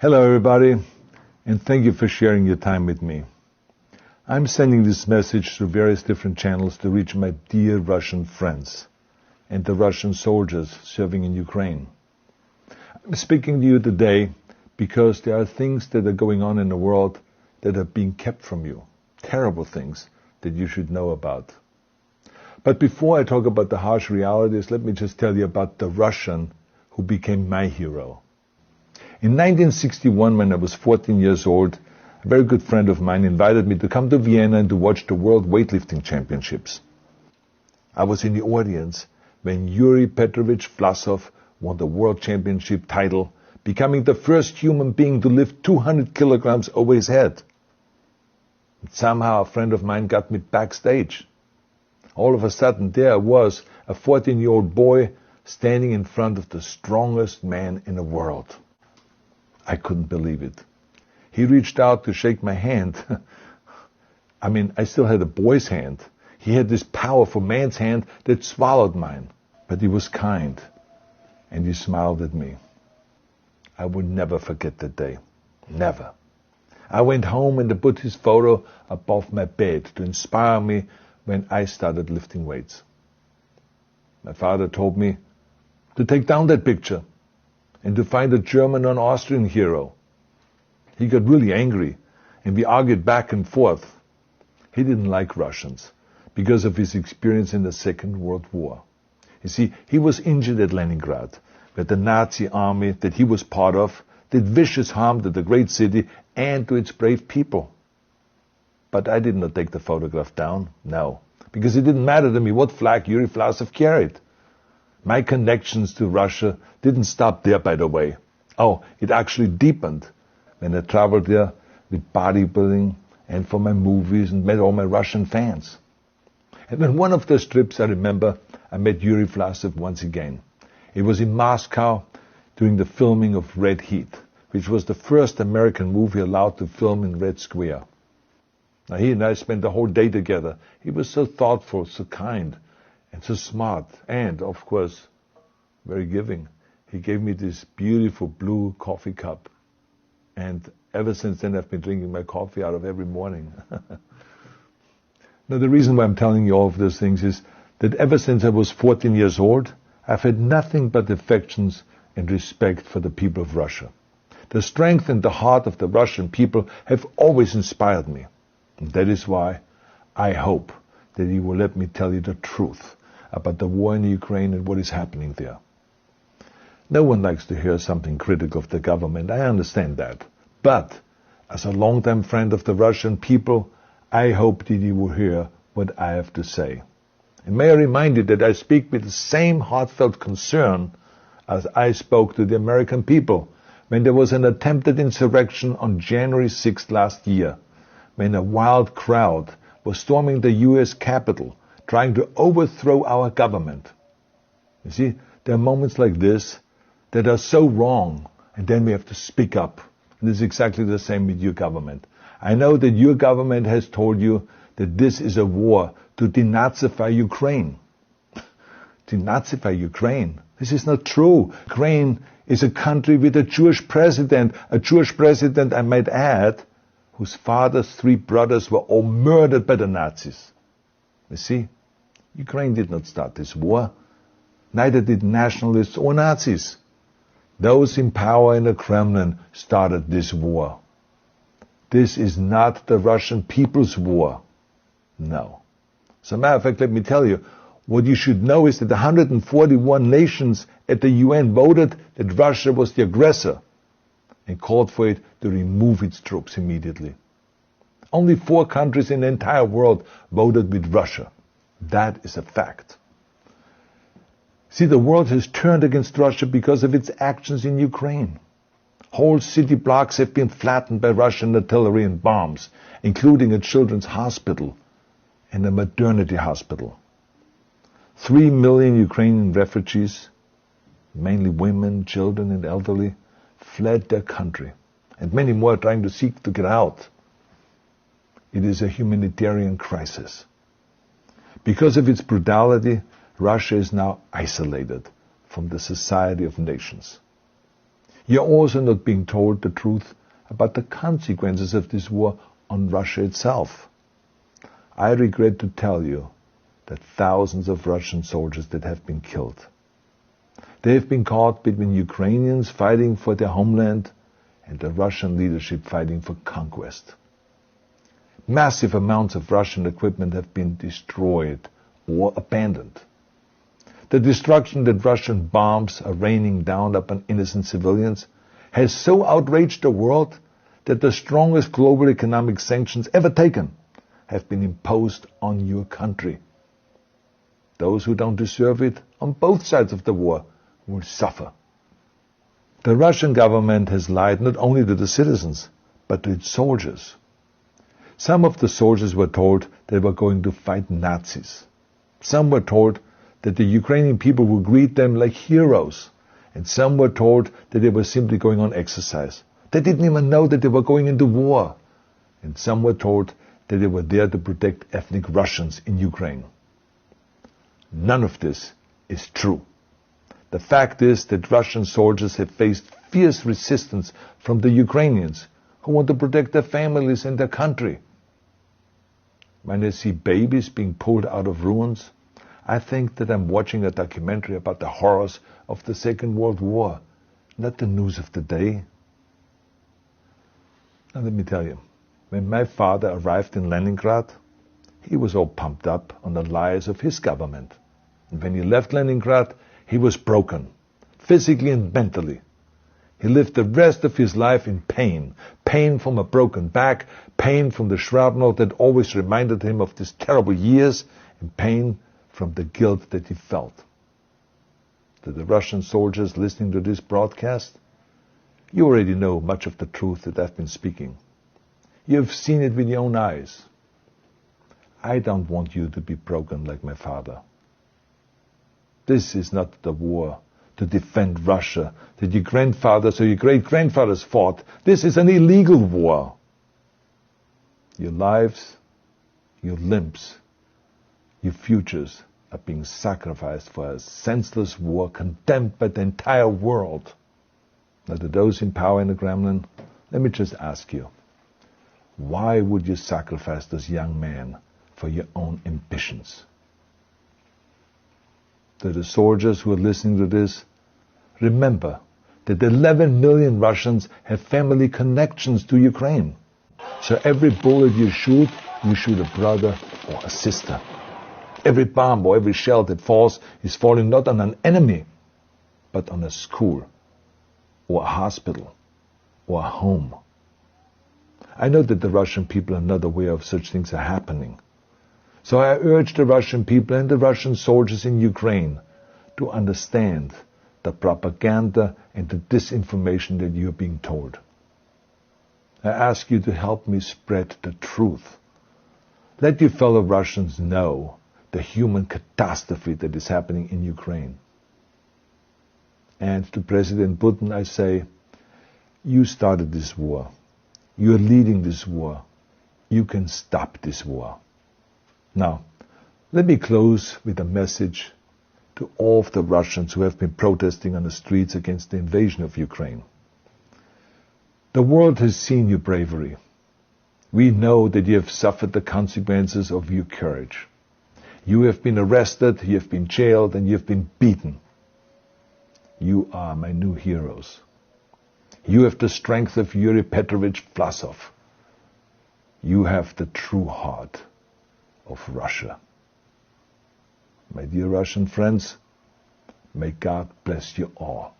Hello everybody, and thank you for sharing your time with me. I'm sending this message through various different channels to reach my dear Russian friends and the Russian soldiers serving in Ukraine. I'm speaking to you today because there are things that are going on in the world that are being kept from you, terrible things that you should know about. But before I talk about the harsh realities, let me just tell you about the Russian who became my hero. In 1961, when I was 14 years old, a very good friend of mine invited me to come to Vienna and to watch the World Weightlifting Championships. I was in the audience when Yuri Petrovich Vlasov won the World Championship title, becoming the first human being to lift 200 kilograms over his head. And somehow a friend of mine got me backstage. All of a sudden there I was, a 14-year-old boy, standing in front of the strongest man in the world. I couldn't believe it. He reached out to shake my hand. I still had a boy's hand. He had this powerful man's hand that swallowed mine. But he was kind, and he smiled at me. I would never forget that day. Never. I went home and I put his photo above my bed to inspire me when I started lifting weights. My father told me to take down that picture and to find a German or an Austrian hero. He got really angry, and we argued back and forth. He didn't like Russians because of his experience in the Second World War. You see, he was injured at Leningrad, where the Nazi army that he was part of did vicious harm to the great city and to its brave people. But I did not take the photograph down, no, because it didn't matter to me what flag Yuri Vlasov carried. My connections to Russia didn't stop there, by the way. Oh, it actually deepened when I traveled there with bodybuilding and for my movies and met all my Russian fans. And on one of those trips, I remember, I met Yuri Vlasov once again. It was in Moscow during the filming of Red Heat, which was the first American movie allowed to film in Red Square. Now, he and I spent the whole day together. He was so thoughtful, so kind, and so smart, and, of course, very giving. He gave me this beautiful blue coffee cup. And ever since then, I've been drinking my coffee out of every morning. Now, the reason why I'm telling you all of those things is that ever since I was 14 years old, I've had nothing but affections and respect for the people of Russia. The strength and the heart of the Russian people have always inspired me. And that is why I hope that you will let me tell you the truth about the war in Ukraine and what is happening there. No one likes to hear something critical of the government, I understand that. But, as a longtime friend of the Russian people, I hope that you will hear what I have to say. And may I remind you that I speak with the same heartfelt concern as I spoke to the American people when there was an attempted insurrection on January 6th last year, when a wild crowd was storming the U.S. Capitol, trying to overthrow our government. You see, there are moments like this that are so wrong, and then we have to speak up. And it's exactly the same with your government. I know that your government has told you that this is a war to denazify Ukraine. Denazify Ukraine? This is not true. Ukraine is a country with a Jewish president, I might add, whose father's 3 brothers were all murdered by the Nazis. You see, Ukraine did not start this war. Neither did nationalists or Nazis. Those in power in the Kremlin started this war. This is not the Russian people's war. No. As a matter of fact, let me tell you, what you should know is that 141 nations at the UN voted that Russia was the aggressor and called for it to remove its troops immediately. Only 4 countries in the entire world voted with Russia. That is a fact. See, the world has turned against Russia because of its actions in Ukraine. Whole city blocks have been flattened by Russian artillery and bombs, including a children's hospital and a maternity hospital. 3 million Ukrainian refugees, mainly women, children and elderly, fled their country, and many more are trying to seek to get out. It is a humanitarian crisis. Because of its brutality, Russia is now isolated from the society of nations. You're also not being told the truth about the consequences of this war on Russia itself. I regret to tell you that thousands of Russian soldiers that have been killed. They have been caught between Ukrainians fighting for their homeland and the Russian leadership fighting for conquest. Massive amounts of Russian equipment have been destroyed or abandoned. The destruction that Russian bombs are raining down upon innocent civilians has so outraged the world that the strongest global economic sanctions ever taken have been imposed on your country. Those who don't deserve it on both sides of the war will suffer. The Russian government has lied not only to the citizens, but to its soldiers. Some of the soldiers were told they were going to fight Nazis. Some were told that the Ukrainian people would greet them like heroes. And some were told that they were simply going on exercise. They didn't even know that they were going into war. And some were told that they were there to protect ethnic Russians in Ukraine. None of this is true. The fact is that Russian soldiers have faced fierce resistance from the Ukrainians who want to protect their families and their country. When I see babies being pulled out of ruins, I think that I'm watching a documentary about the horrors of the Second World War, not the news of the day. Now let me tell you, when my father arrived in Leningrad, he was all pumped up on the lies of his government. And when he left Leningrad, he was broken, physically and mentally. He lived the rest of his life in pain. Pain from a broken back, pain from the shrapnel that always reminded him of these terrible years, and pain from the guilt that he felt. To the Russian soldiers listening to this broadcast, you already know much of the truth that I've been speaking. You've seen it with your own eyes. I don't want you to be broken like my father. This is not the war to defend Russia that your grandfathers or your great-grandfathers fought. This is an illegal war. Your lives, your limbs, your futures are being sacrificed for a senseless war condemned by the entire world. Now, to those in power in the Kremlin, let me just ask you, why would you sacrifice those young men for your own ambitions? To the soldiers who are listening to this, remember that 11 million Russians have family connections to Ukraine. So every bullet you shoot a brother or a sister. Every bomb or every shell that falls is falling not on an enemy, but on a school, or a hospital, or a home. I know that the Russian people are not aware of such things are happening. So I urge the Russian people and the Russian soldiers in Ukraine to understand the propaganda and the disinformation that you are being told. I ask you to help me spread the truth. Let your fellow Russians know the human catastrophe that is happening in Ukraine. And to President Putin I say, you started this war. You are leading this war. You can stop this war. Now, let me close with a message to all of the Russians who have been protesting on the streets against the invasion of Ukraine. The world has seen your bravery. We know that you have suffered the consequences of your courage. You have been arrested, you have been jailed, and you have been beaten. You are my new heroes. You have the strength of Yuri Petrovich Vlasov. You have the true heart of Russia. My dear Russian friends, may God bless you all.